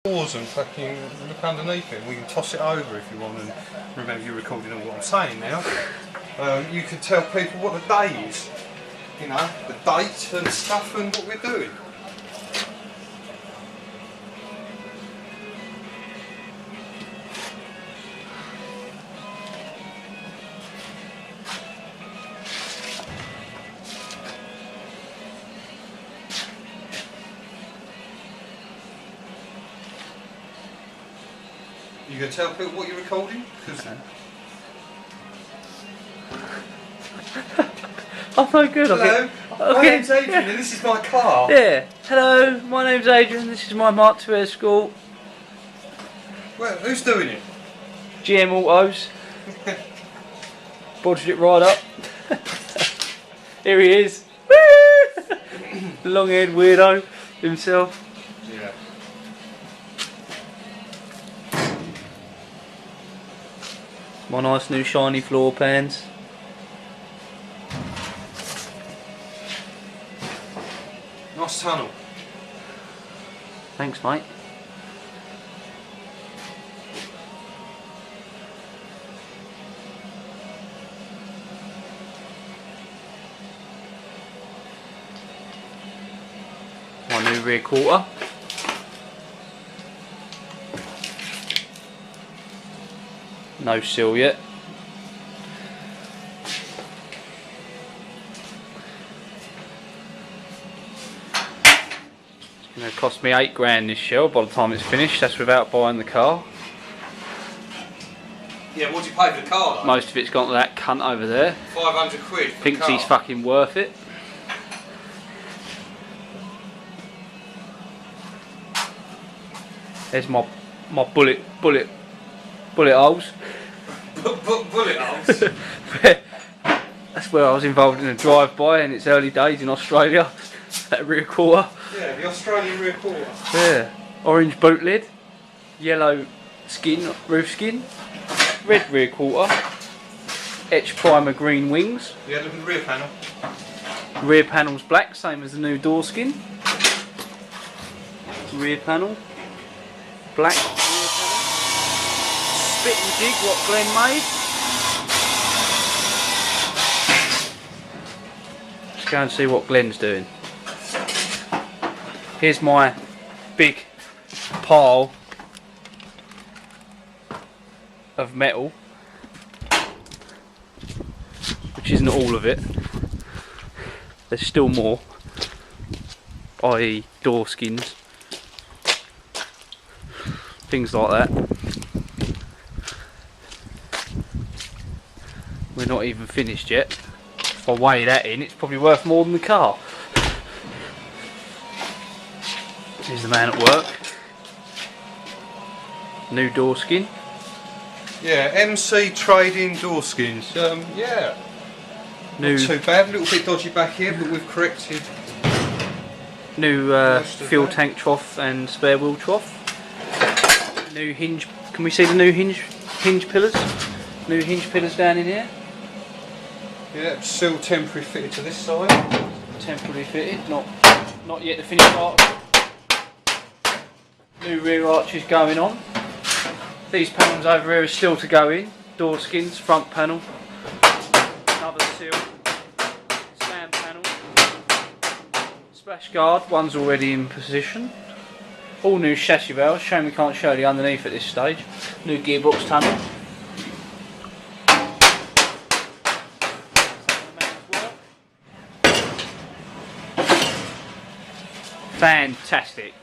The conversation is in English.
Pause and fucking look underneath it. We can toss it over if you want, and remember you're recording all what I'm saying now. You can tell people what the day is, you know, the date and stuff and what we're doing. You gonna tell people what you're recording? I'm no good. Hello, my name's Adrian and this is my car. Yeah. Hello, my name's Adrian. This is my Mark 2 Escort. Well, who's doing it? GM Autos. Bodged it right up. Here he is. Long-haired weirdo himself. Yeah. My nice new shiny floor pans. Nice tunnel. Thanks, mate. My new rear quarter. No seal yet. It's going to cost me £8 this shell by the time it's finished. That's without buying the car. Yeah, what do you pay for the car though? Most of it's gone to that cunt over there. 500 quid for Thinks the car. he's fucking worth it. There's my bullet holes. Bullet holes? That's where I was involved in a drive-by in its early days in Australia. That rear quarter. Yeah, the Australian rear quarter. Yeah. Orange boot lid, yellow skin, roof skin, red rear quarter, etched primer green wings. Yeah, look at the rear panel. Rear panel's black, same as the new door skin. Rear panel, black rear panel. Spit and jig what Glenn made. Let's go and see what Glenn's doing. Here's my big pile of metal, which isn't all of it. There's still more, i.e. door skins, things like that. We're not even finished yet. If I weigh that in, it's probably worth more than the car. Here's the man at work. New door skin. Yeah, MC Trading door skins. Yeah. New Not too bad, a little bit dodgy back here, but we've corrected. New fuel tank trough and spare wheel trough. New hinge. Can we see the new hinge pillars? New hinge pillars down in here. Yeah, still temporary fitted to this side. Temporarily fitted, not yet the finished article. New rear arches going on. These panels over here are still to go in. Door skins, front panel. Another seal. Slam panel. Splash guard, one's already in position. All new chassis valves, shame we can't show the underneath at this stage. New gearbox tunnel. Fantastic.